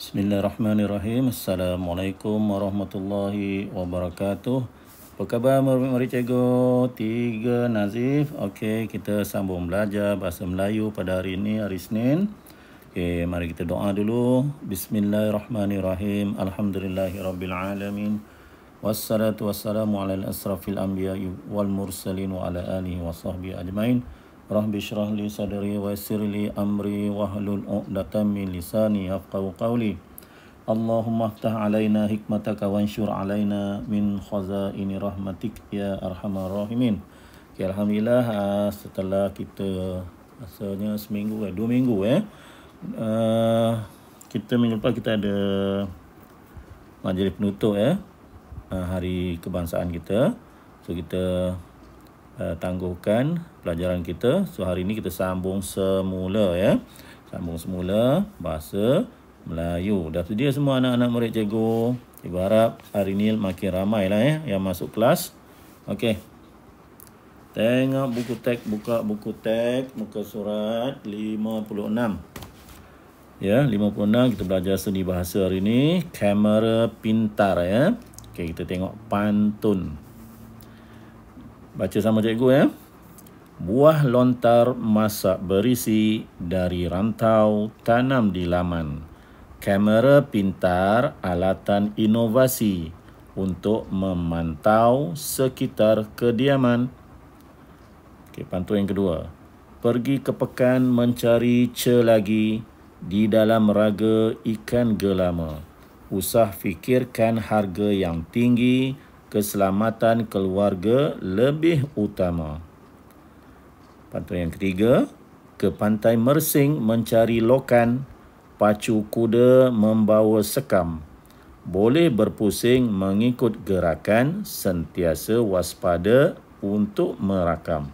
Bismillahirrahmanirrahim. Assalamualaikum warahmatullahi wabarakatuh. Apa khabar murid-murid cikgu? 3 Nazif. Okey, kita sambung belajar bahasa Melayu pada hari ini, hari Isnin. Okey, mari kita doa dulu. Bismillahirrahmanirrahim. Alhamdulillahirabbil wassalatu wassalamu ala asrafil anbiya'i wal mursalin wa ala alihi wa sahbihi ajmain. Rabbi syrah li sadri wa yassir li amri wahlul 'uqdatam min lisani yafqahu qawli. Allahumma aftah alaina hikmataka wansyur alaina min khazaini rahmatik ya arhamar rahimin. Okay, alhamdulillah, setelah kita rasanya seminggu 2 minggu kita minggu lepas kita ada majlis penutup hari kebangsaan kita. So kita tangguhkan pelajaran kita. So hari ini kita sambung semula Sambung semula bahasa Melayu. Dah sedia semua anak-anak murid cikgu? Cikgu harap hari ini makin ramai yang masuk kelas. Okey. Tengok buku teks, buka buku teks, muka surat 56. 56 kita belajar seni bahasa hari ini. Kamera pintar Okey, kita tengok pantun. Baca sama cikgu Buah lontar masak berisi dari rantau tanam di laman. Kamera pintar alatan inovasi untuk memantau sekitar kediaman. Okey, pantun yang kedua. Pergi ke pekan mencari celagi di dalam raga ikan gelama. Usah fikirkan harga yang tinggi, keselamatan keluarga lebih utama. Pantun yang ketiga, ke pantai Mersing mencari lokan, pacu kuda membawa sekam. Boleh berpusing mengikut gerakan, sentiasa waspada untuk merakam.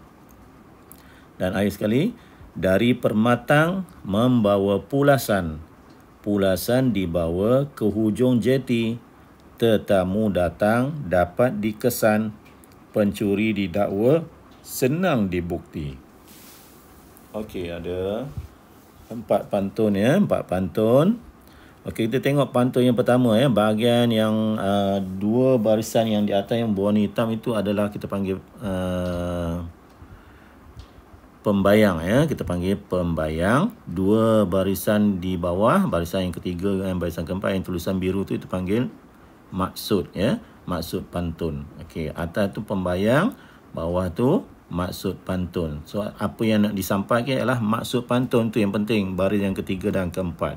Dan akhir sekali, dari permatang membawa pulasan. Pulasan dibawa ke hujung jeti. Tetamu datang dapat dikesan, pencuri didakwa senang dibukti. Okey, ada 4 pantun 4 pantun. Okey, kita tengok pantun yang pertama bahagian yang 2 barisan yang di atas yang berwarna hitam itu adalah kita panggil pembayang kita panggil pembayang. 2 barisan di bawah, barisan yang ketiga dan barisan keempat yang tulisan biru tu itu panggil maksud maksud pantun. Okey, atas tu pembayang, bawah tu maksud pantun. So apa yang nak disampaikan ialah maksud pantun tu yang penting, baris yang ketiga dan keempat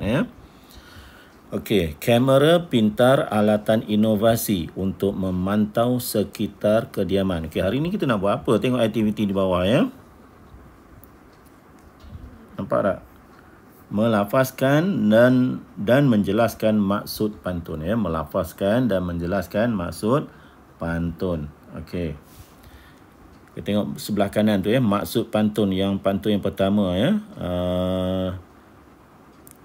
Okey, kamera pintar alatan inovasi untuk memantau sekitar kediaman. Okey, hari ni kita nak buat apa? Tengok aktiviti di bawah Nampak tak? Melafazkan dan menjelaskan maksud pantun melafazkan dan menjelaskan maksud pantun. Okey. Kita tengok sebelah kanan tu maksud pantun yang pertama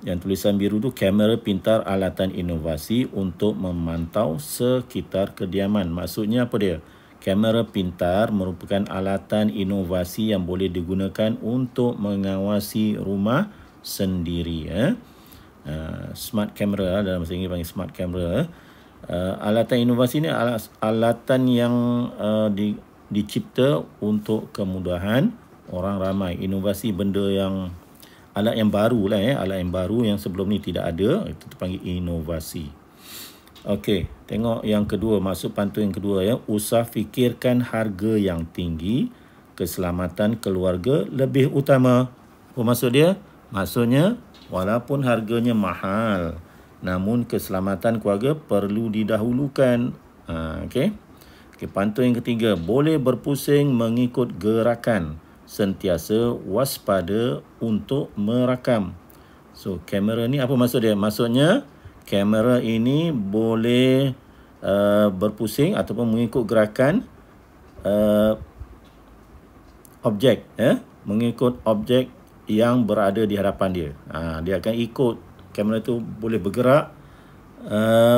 yang tulisan biru tu, kamera pintar alatan inovasi untuk memantau sekitar kediaman. Maksudnya apa dia? Kamera pintar merupakan alatan inovasi yang boleh digunakan untuk mengawasi rumah sendiri smart camera dalam bahasa Inggeris panggil smart camera. Alatan inovasi ni alatan yang dicipta untuk kemudahan orang ramai. Inovasi benda yang alat yang baru alat yang baru yang sebelum ni tidak ada, itu dipanggil inovasi. Okey, tengok yang kedua, maksud pantun yang kedua usah fikirkan harga yang tinggi, keselamatan keluarga lebih utama. Apa maksud dia? Maksudnya, walaupun harganya mahal, namun keselamatan keluarga perlu didahulukan. Okey. Pantun yang ketiga, boleh berpusing mengikut gerakan, sentiasa waspada untuk merakam. So, kamera ni apa maksud dia? Maksudnya, kamera ini boleh berpusing ataupun mengikut gerakan objek, mengikut objek yang berada di hadapan dia. Dia akan ikut, kamera tu boleh bergerak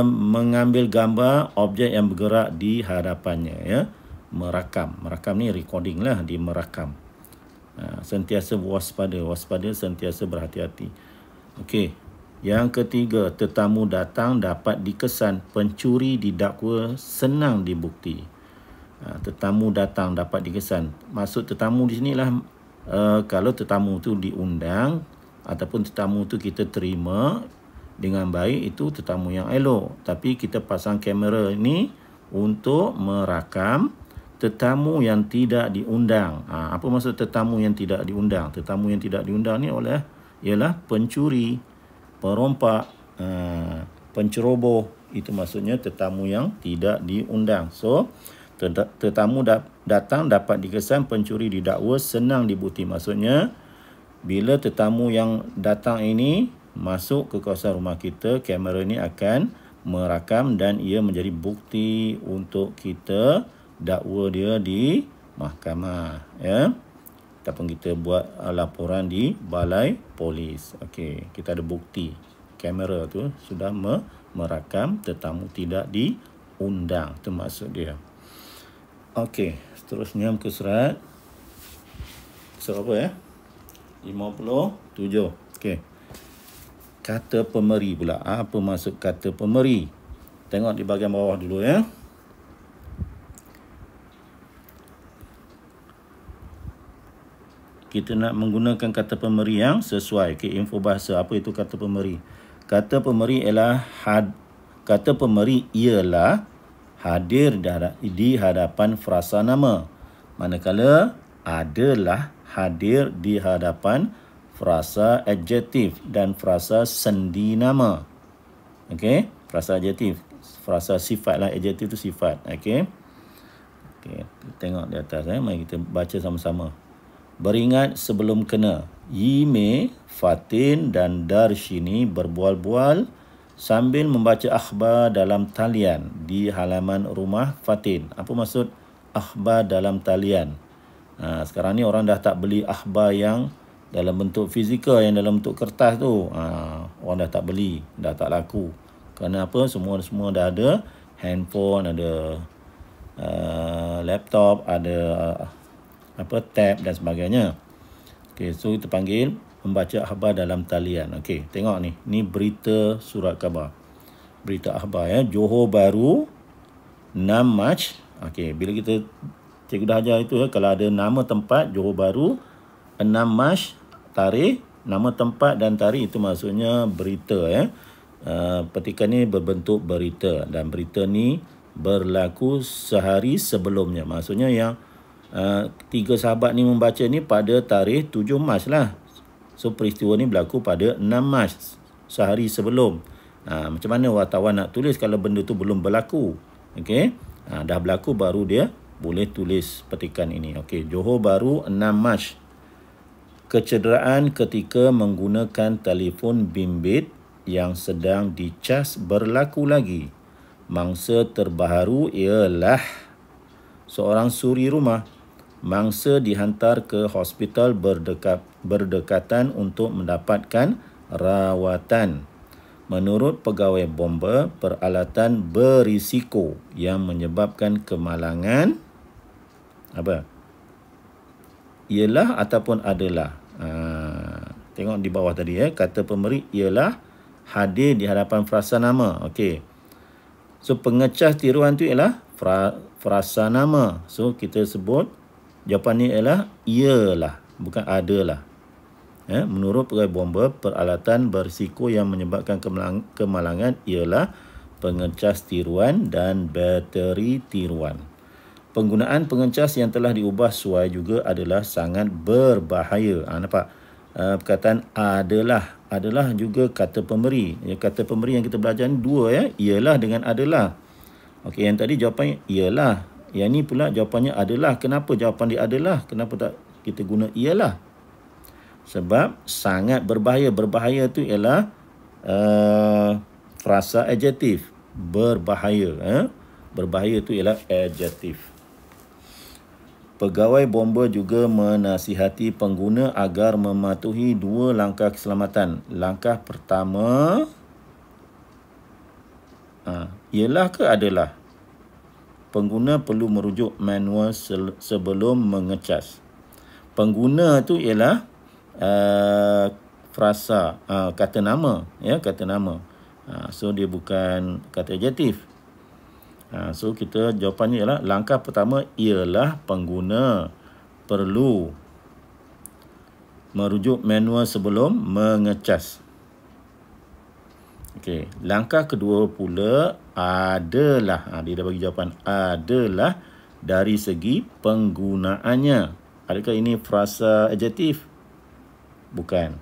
mengambil gambar objek yang bergerak di hadapannya merakam. Merakam ni recording lah, dia merakam. Sentiasa waspada, sentiasa berhati-hati. Okey. Yang ketiga, tetamu datang dapat dikesan, pencuri didakwa, senang dibukti. Tetamu datang dapat dikesan. Maksud tetamu di sinilah kalau tetamu tu diundang ataupun tetamu tu kita terima dengan baik, itu tetamu yang elok. Tapi kita pasang kamera ini untuk merakam tetamu yang tidak diundang. Apa maksud tetamu yang tidak diundang? Tetamu yang tidak diundang ni ialah pencuri, perompak, penceroboh. Itu maksudnya tetamu yang tidak diundang. So, tetamu datang dapat dikesan, pencuri didakwa, senang dibukti. Maksudnya, bila tetamu yang datang ini masuk ke kawasan rumah kita, kamera ini akan merakam dan ia menjadi bukti untuk kita dakwa dia di mahkamah, ya. Ataupun kita buat laporan di balai polis. Okey, kita ada bukti. Kamera tu sudah merakam tetamu tidak diundang. Itu maksud dia. Okey, seterusnya muka surat. Surat apa ya? 57. Okey. Kata pemeri pula. Apa maksud kata pemeri? Tengok di bahagian bawah dulu, ya. Kita nak menggunakan kata pemeri yang sesuai. Okay, info bahasa. Apa itu kata pemeri? Kata pemeri ialah hadir di hadapan frasa nama. Manakala adalah hadir di hadapan frasa adjektif dan frasa sendi nama. Okey, frasa adjektif, frasa sifat lah. Adjektif itu sifat. Okey. Okey, tengok di atas, mari kita baca sama-sama. Beringat sebelum kena. Yime, Fatin dan Darshini berbual-bual sambil membaca akhbar dalam talian di halaman rumah Fatin. Apa maksud akhbar dalam talian? Sekarang ni orang dah tak beli akhbar yang dalam bentuk fizikal, yang dalam bentuk kertas tu. Orang dah tak beli, dah tak laku. Kenapa? Semua dah ada handphone, ada laptop, ada tab dan sebagainya. Okey, so kita panggil membaca akhbar dalam talian. Okey, tengok ni. Ni berita surat khabar. Berita akhbar, ya. Johor Bahru 6 Mac. Okey, bila kita cikgu dah ajar itu, ya, kalau ada nama tempat Johor Bahru 6 Mac, tarikh, nama tempat dan tarikh, itu maksudnya berita, ya. Petikan ni berbentuk berita dan berita ni berlaku sehari sebelumnya. Maksudnya yang tiga sahabat ni membaca ni pada tarikh 7 Mac lah. So peristiwa ni berlaku pada 6 Mac, sehari sebelum. Macam mana wartawan nak tulis kalau benda tu belum berlaku? Okey, dah berlaku baru dia boleh tulis petikan ini. Okey, Johor Bahru 6 Mac. Kecederaan ketika menggunakan telefon bimbit yang sedang dicas berlaku lagi. Mangsa terbaharu ialah seorang suri rumah. Mangsa dihantar ke hospital berdekatan untuk mendapatkan rawatan. Menurut pegawai bomba, peralatan berisiko yang menyebabkan kemalangan apa? Ialah ataupun adalah. Tengok di bawah tadi, ya. Kata pemberi ialah hadir di hadapan frasa nama. Okey. So pengecas tiruan tu ialah frasa nama. So kita sebut jawapan ni ialah, bukan adalah. Menurut pegawai bomba, peralatan berisiko yang menyebabkan kemalangan ialah pengecas tiruan dan bateri tiruan. Penggunaan pengecas yang telah diubah suai juga adalah sangat berbahaya. Nampak? Perkataan adalah juga kata pemberi. Kata pemberi yang kita belajar ni dua, ya. Ialah dengan adalah. Okey, yang tadi jawapannya ialah. Yang ni pula jawapannya adalah. Kenapa jawapan dia adalah? Kenapa tak kita guna ialah? Sebab sangat berbahaya. Berbahaya tu ialah frasa adjektif. Berbahaya. Berbahaya tu ialah adjektif. Pegawai bomba juga menasihati pengguna agar mematuhi 2 langkah keselamatan. Langkah pertama, ialah ke adalah? Pengguna perlu merujuk manual sebelum mengecas. Pengguna tu ialah frasa, kata nama, ya, kata nama. So dia bukan kata adjektif. So kita jawapannya ialah langkah pertama ialah pengguna perlu merujuk manual sebelum mengecas. Okey, langkah kedua pula adalah, dia dah bagi jawapan, adalah dari segi penggunaannya. Adakah ini frasa adjektif? Bukan.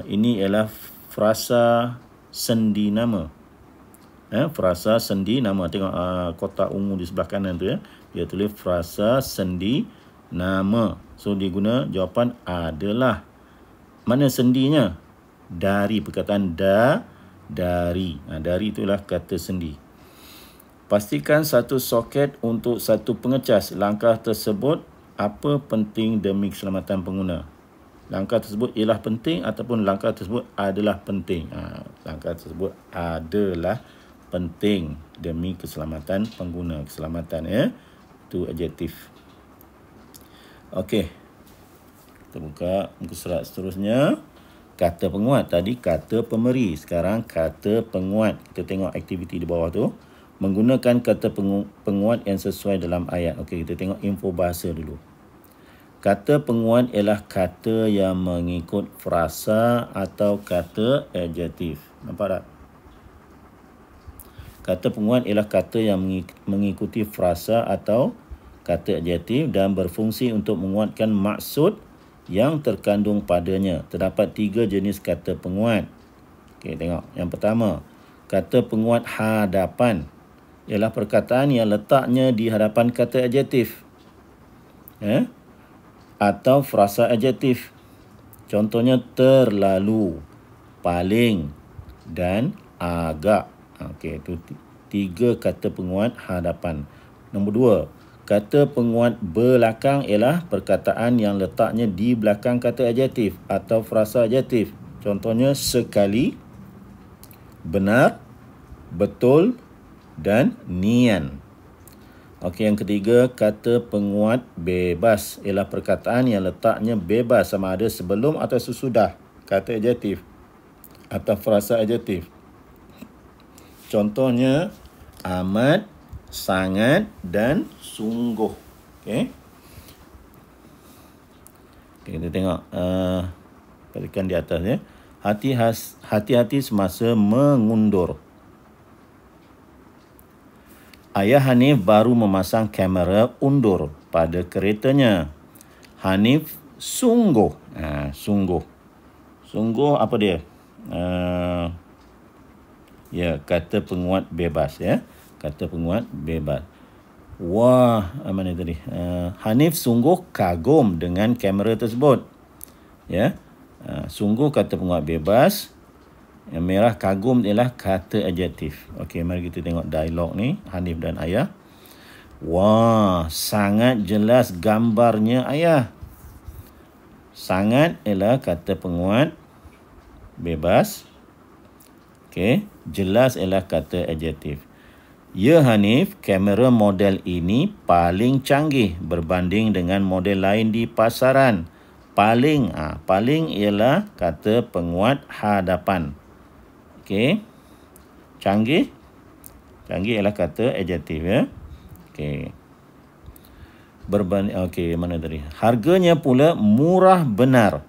Ini ialah frasa sendi nama. Frasa sendi nama. Tengok kotak ungu di sebelah kanan tu, ya. Dia tulis frasa sendi nama. So dia guna jawapan adalah. Mana sendinya? Dari, perkataan dari. Dari itulah kata sendi. Pastikan satu soket untuk satu pengecas. Langkah tersebut apa penting demi keselamatan pengguna? Langkah tersebut ialah penting ataupun langkah tersebut adalah penting? Langkah tersebut adalah penting demi keselamatan pengguna. Keselamatan, ya. Itu adjektif. Okey. Kita buka muka surat seterusnya. Kata penguat. Tadi kata pemberi. Sekarang kata penguat. Kita tengok aktiviti di bawah tu. Menggunakan kata penguat yang sesuai dalam ayat. Okey, kita tengok info bahasa dulu. Kata penguat ialah kata yang mengikut frasa atau kata adjektif. Nampak tak? Kata penguat ialah kata yang mengikuti frasa atau kata adjektif dan berfungsi untuk menguatkan maksud yang terkandung padanya. Terdapat 3 jenis kata penguat. Okey, tengok. Yang pertama, kata penguat hadapan ialah perkataan yang letaknya di hadapan kata adjektif. Atau frasa adjektif. Contohnya terlalu, paling dan agak. Okey, itu 3 kata penguat hadapan. Nombor 2, kata penguat belakang ialah perkataan yang letaknya di belakang kata adjektif atau frasa adjektif. Contohnya sekali, benar, betul dan nian. Okey, yang ketiga, kata penguat bebas ialah perkataan yang letaknya bebas sama ada sebelum atau sesudah kata adjektif atau frasa adjektif. Contohnya amat, sangat dan sungguh. Okey. Okay, kita tengok perhatikan di atas, ya. Hati-hati semasa mengundur. Ayah Hanif baru memasang kamera undur pada keretanya. Hanif sungguh. Sungguh apa dia? Ya, kata penguat bebas, ya. Kata penguat bebas. Wah, mana tadi? Hanif sungguh kagum dengan kamera tersebut. Ya. Sungguh kata penguat bebas. Yang merah kagum ialah kata adjektif. Okey, mari kita tengok dialog ni, Hanif dan ayah. Wah, sangat jelas gambarnya ayah. Sangat ialah kata penguat bebas. Okey, jelas ialah kata adjektif. Ya Hanif, kamera model ini paling canggih berbanding dengan model lain di pasaran. Paling ialah kata penguat hadapan. Okey. Canggih ialah kata adjektif, ya. Okey. Okey, mana tadi? Harganya pula murah benar,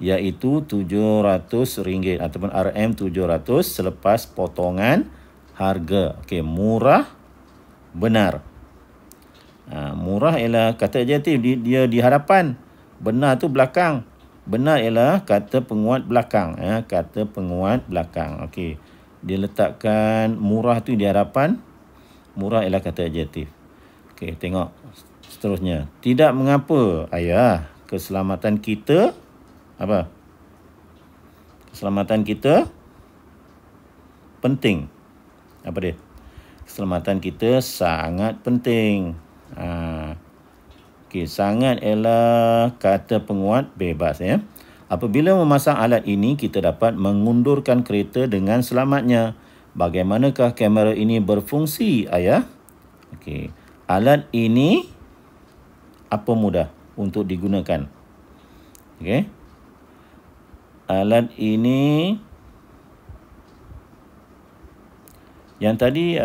iaitu RM700 ataupun RM700 selepas potongan harga. Okey, murah benar. Murah ialah kata adjektif, dia di hadapan. Benar tu belakang. Benar ialah kata penguat belakang, ya, kata penguat belakang. Okey. Dia letakkan murah tu di hadapan. Murah ialah kata adjektif. Okey, tengok seterusnya. Tidak mengapa, ayah. Keselamatan kita apa? Keselamatan kita penting. Apa dia? Keselamatan kita sangat penting. Okey, sangat ialah kata penguat bebas, ya. Apabila memasang alat ini, kita dapat mengundurkan kereta dengan selamatnya. Bagaimanakah kamera ini berfungsi, ayah? Okey, alat ini apa mudah untuk digunakan? Okey. alat ini yang tadi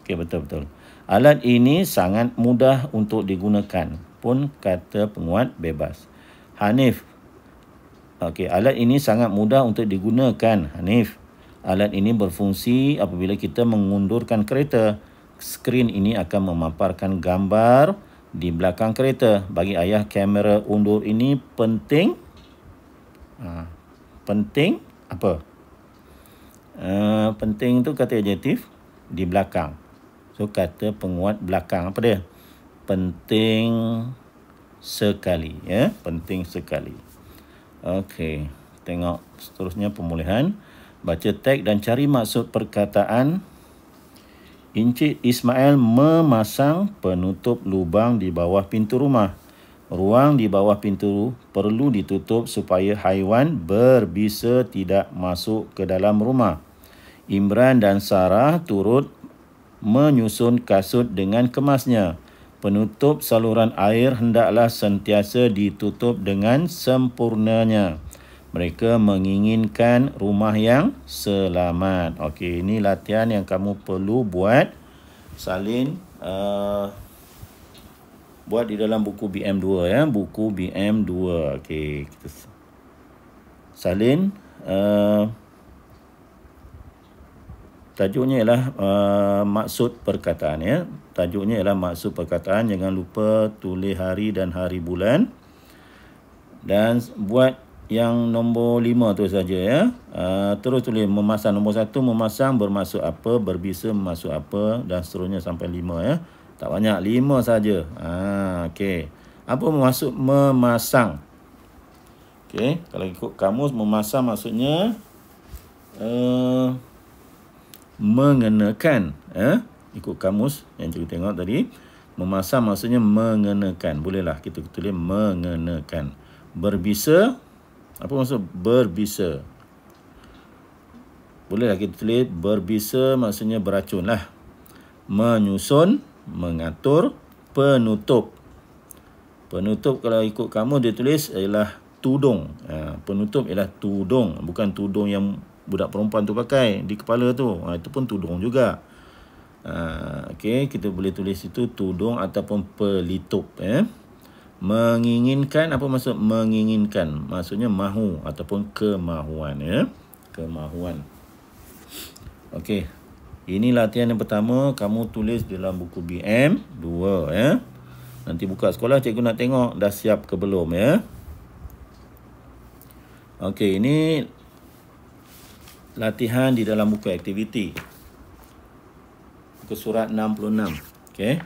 okey, betul. Alat ini sangat mudah untuk digunakan, pun kata penguat bebas. Hanif. Okey, alat ini sangat mudah untuk digunakan, Hanif. Alat ini berfungsi apabila kita mengundurkan kereta. Skrin ini akan memaparkan gambar di belakang kereta. Bagi ayah, kamera undur ini penting. Penting apa? Penting tu kata adjektif di belakang. So, kata penguat belakang apa dia? Penting sekali. Ya, penting sekali. Okey, tengok seterusnya pemulihan. Baca teks dan cari maksud perkataan. Encik Ismail memasang penutup lubang di bawah pintu rumah. Ruang di bawah pintu perlu ditutup supaya haiwan berbisa tidak masuk ke dalam rumah. Imran dan Sarah turut menyusun kasut dengan kemasnya. Penutup saluran air hendaklah sentiasa ditutup dengan sempurnanya. Mereka menginginkan rumah yang selamat. Okey, ini latihan yang kamu perlu buat. Salin buat di dalam buku BM2 ya, buku BM2. Okey, kita salin. Tajuknya ialah maksud perkataan ya. Tajuknya ialah maksud perkataan. Jangan lupa tulis hari dan hari bulan. Dan buat yang nombor 5 tu saja ya. Terus tulis memasang. Nombor 1, memasang bermaksud apa, berbisa bermaksud apa, dan seterusnya sampai 5 ya. Tak banyak, 5 saja. Okey. Apa maksud memasang? Okey, kalau ikut kamus, memasang maksudnya mengenakan. Ikut kamus yang kita tengok tadi, memasang maksudnya mengenakan. Bolehlah kita tulis mengenakan. Berbisa, apa maksud berbisa? Bolehlah kita tulis berbisa maksudnya beracun lah. Menyusun, mengatur, penutup. Penutup kalau ikut kamu dia tulis ialah tudung. Penutup ialah tudung, bukan tudung yang budak perempuan tu pakai di kepala tu. Itu pun tudung juga. Okey, kita boleh tulis itu tudung ataupun pelitup. Menginginkan, apa maksud menginginkan? Maksudnya mahu ataupun kemahuan ya. Kemahuan. Okey. Ini latihan yang pertama, kamu tulis dalam buku BM 2 ya. Nanti buka sekolah cikgu nak tengok dah siap ke belum ya. Okey, ini latihan di dalam buku aktiviti. Muka surat 66. Okey.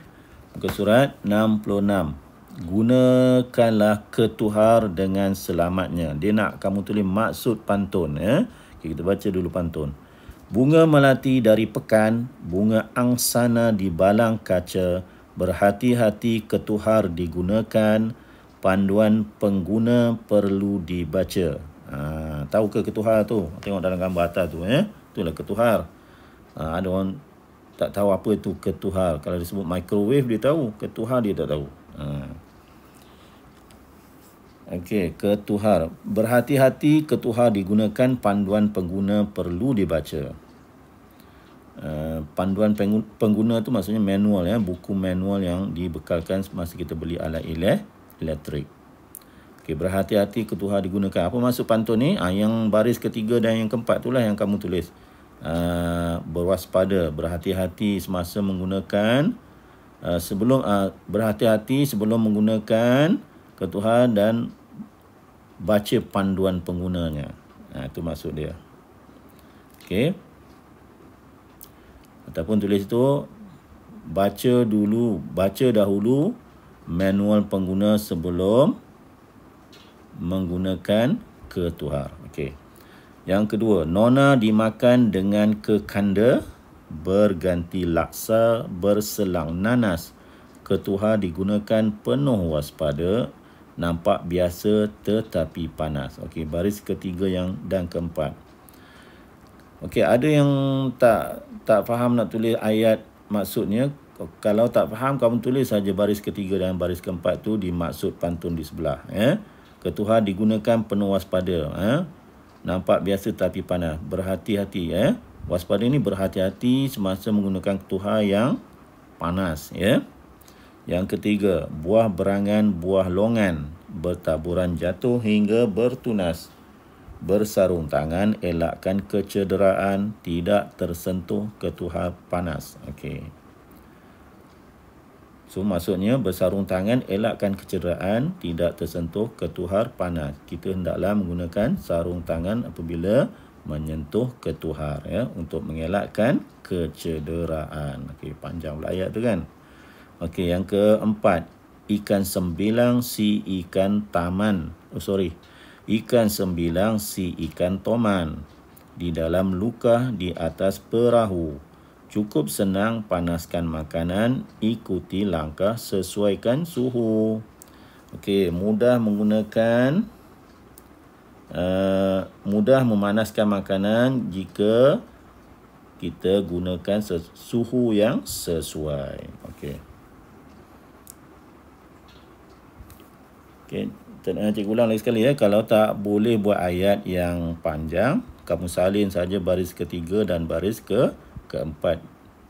Muka surat 66. Gunakanlah ketuhar dengan selamatnya. Dia nak kamu tulis maksud pantun ya. Okay, kita baca dulu pantun. Bunga melati dari pekan, bunga angsana di balang kaca, berhati-hati ketuhar digunakan, panduan pengguna perlu dibaca. Tahu ke ketuhar tu? Tengok dalam gambar atas tu ya. Itulah ketuhar. Ada orang tak tahu apa itu ketuhar. Kalau disebut microwave dia tahu, ketuhar dia tak tahu. Okey, ketuhar. Berhati-hati ketuhar digunakan, panduan pengguna perlu dibaca. Panduan pengguna tu maksudnya manual ya, buku manual yang dibekalkan masa kita beli alat elektrik. Okey, berhati-hati ketuhar digunakan. Apa maksud pantun ni? Yang baris ketiga dan yang keempat itulah yang kamu tulis. Berwaspada, berhati-hati semasa menggunakan, berhati-hati sebelum menggunakan ketuhar dan baca panduan penggunanya. Itu maksud dia. Okey. Ataupun tulis itu baca dahulu manual pengguna sebelum menggunakan ketuhar. Okey. Yang kedua, nona dimakan dengan kekanda, berganti laksa, berselang nanas. Ketuhar digunakan penuh waspada, nampak biasa tetapi panas. Okey, baris ketiga dan keempat. Okey, ada yang tak faham nak tulis ayat maksudnya. Kalau tak faham, kamu tulis saja baris ketiga dan baris keempat tu di maksud pantun di sebelah. Ketuhar digunakan penuh waspada. Nampak biasa tapi panas. Berhati-hati. Waspada ni berhati-hati semasa menggunakan ketuhar yang panas. Yang ketiga, buah berangan, buah longan, bertaburan jatuh hingga bertunas. Bersarung tangan, elakkan kecederaan, tidak tersentuh ketuhar panas. Okey. So, maksudnya bersarung tangan, elakkan kecederaan, tidak tersentuh ketuhar panas. Kita hendaklah menggunakan sarung tangan apabila menyentuh ketuhar untuk mengelakkan kecederaan. Okey, panjang pula ayat tu kan. Okey, yang keempat, ikan sembilang si ikan taman. Ikan sembilang si ikan toman. Di dalam luka di atas perahu. Cukup senang panaskan makanan, ikuti langkah, sesuaikan suhu. Okey, mudah menggunakan, mudah memanaskan makanan jika kita gunakan suhu yang sesuai. Okey. Okey, cikgu ulang lagi sekali Kalau tak boleh buat ayat yang panjang, kamu salin saja baris ketiga dan baris keempat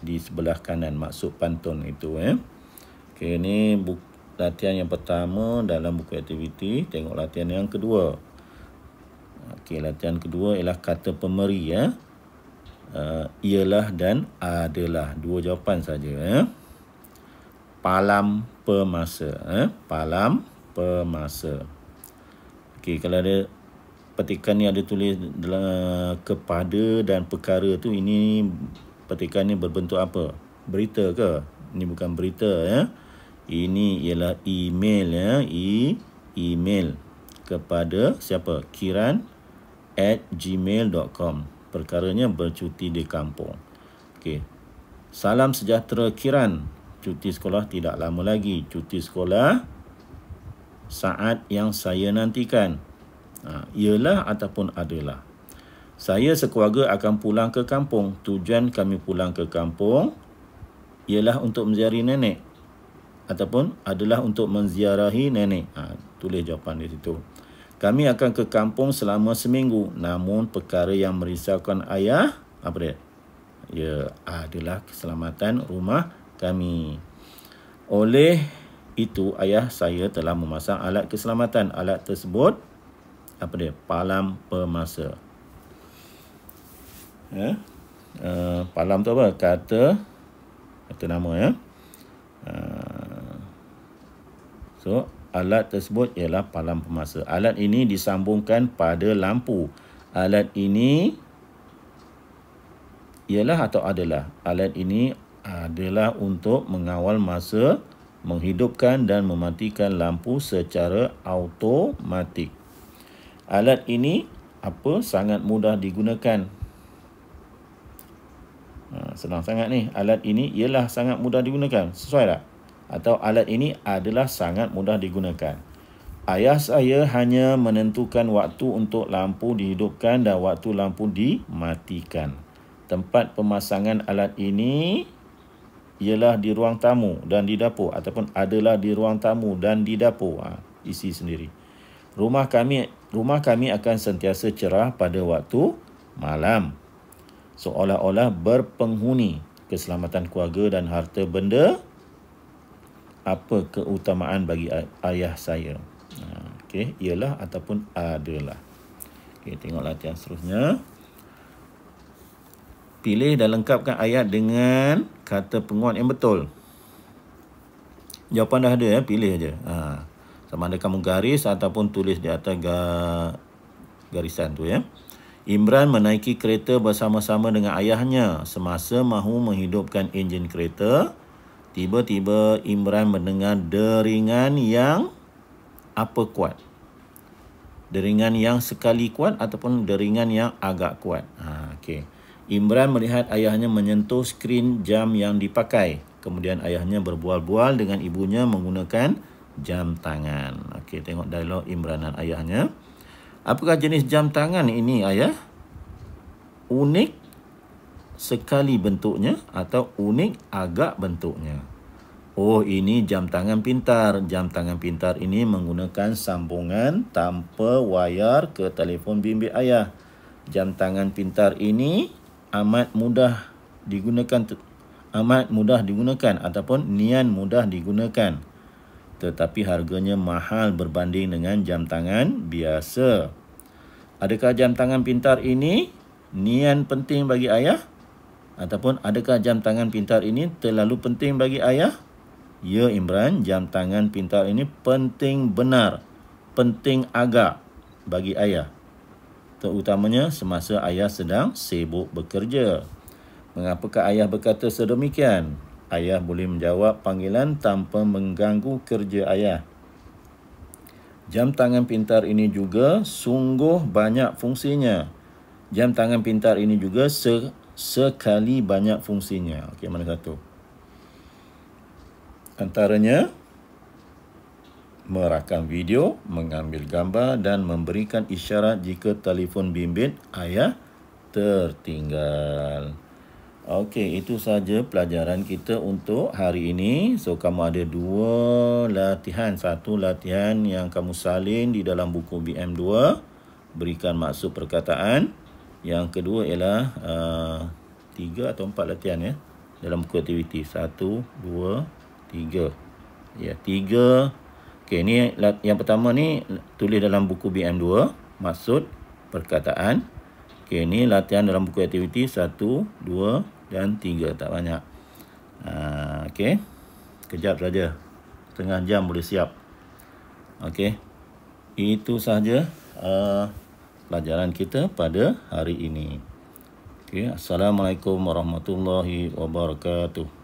di sebelah kanan maksud pantun itu. Okey, ini latihan yang pertama dalam buku aktiviti. Tengok latihan yang kedua. Okey, latihan kedua ialah kata pemeri ialah dan adalah. Dua jawapan saja. Palam pemasa. Palam pemasa. Okey, kalau ada petikan ni ada tulis kepada dan perkara tu, ini petikan ni berbentuk apa? Berita ke? Ini bukan berita Ini ialah email email kepada siapa? Kiran@gmail.com. Perkaranya bercuti di kampung. Okey. Salam sejahtera Kiran. Cuti sekolah tidak lama lagi. Cuti sekolah saat yang saya nantikan. Ialah ataupun adalah. Saya sekeluarga akan pulang ke kampung. Tujuan kami pulang ke kampung ialah untuk menziarahi nenek ataupun adalah untuk menziarahi nenek. Tulis jawapan di situ. Kami akan ke kampung selama seminggu. Namun perkara yang merisaukan ayah, apa dia? Ya, adalah keselamatan rumah kami. Oleh itu, ayah saya telah memasang alat keselamatan. Alat tersebut, apa dia? Palam pemasa. Palam tu apa? Kata nama So, alat tersebut ialah palam pemasa. Alat ini disambungkan pada lampu. Alat ini ialah atau adalah. Alat ini adalah untuk mengawal masa, menghidupkan dan mematikan lampu secara automatik. Alat ini apa? Sangat mudah digunakan. Senang sangat ni. Alat ini ialah sangat mudah digunakan. Sesuai tak? Atau alat ini adalah sangat mudah digunakan. Ayah saya hanya menentukan waktu untuk lampu dihidupkan dan waktu lampu dimatikan. Tempat pemasangan alat ini ialah di ruang tamu dan di dapur, ataupun adalah di ruang tamu dan di dapur. Isi sendiri. Rumah kami akan sentiasa cerah pada waktu malam. Seolah-olah berpenghuni. Keselamatan keluarga dan harta benda. Apa keutamaan bagi ayah saya? Okey, ialah ataupun adalah. Okey, tengok latihan seterusnya. Pilih dan lengkapkan ayat dengan kata penguat yang betul. Jawapan dah ada pilih aja. Sama ada kamu garis ataupun tulis di atas garisan tu Imran menaiki kereta bersama-sama dengan ayahnya. Semasa mahu menghidupkan enjin kereta, tiba-tiba Imran mendengar deringan yang apa kuat? Deringan yang sekali kuat ataupun deringan yang agak kuat. Okey. Imran melihat ayahnya menyentuh skrin jam yang dipakai. Kemudian ayahnya berbual-bual dengan ibunya menggunakan jam tangan. Okey, tengok dialog Imran dan ayahnya. Apakah jenis jam tangan ini, ayah? Unik, sekali bentuknya atau unik agak bentuknya. Oh, ini jam tangan pintar. Jam tangan pintar ini menggunakan sambungan tanpa wayar ke telefon bimbit ayah. Jam tangan pintar ini amat mudah digunakan ataupun nian mudah digunakan. Tetapi harganya mahal berbanding dengan jam tangan biasa. Adakah jam tangan pintar ini nian penting bagi ayah? Ataupun adakah jam tangan pintar ini terlalu penting bagi ayah? Ya Imran, jam tangan pintar ini penting benar, penting agak bagi ayah. Terutamanya semasa ayah sedang sibuk bekerja. Mengapakah ayah berkata sedemikian? Ayah boleh menjawab panggilan tanpa mengganggu kerja ayah. Jam tangan pintar ini juga sungguh banyak fungsinya. Jam tangan pintar ini juga sekali banyak fungsinya. Okey, mana satu? Antaranya, merakam video, mengambil gambar dan memberikan isyarat jika telefon bimbit ayah tertinggal. Okey, itu saja pelajaran kita untuk hari ini. So, kamu ada 2 latihan. Satu latihan yang kamu salin di dalam buku BM2, berikan maksud perkataan. Yang kedua ialah 3 atau 4 latihan ya dalam buku aktiviti. 1, 2, 3. Ya, 3. Okey, ni yang pertama ni tulis dalam buku BM2, maksud perkataan. Okey, ni latihan dalam buku aktiviti 1, 2 dan 3, tak banyak. Okey. Kejap saja. Setengah jam boleh siap. Okey. Itu sahaja pelajaran kita pada hari ini. Okey, Assalamualaikum warahmatullahi wabarakatuh.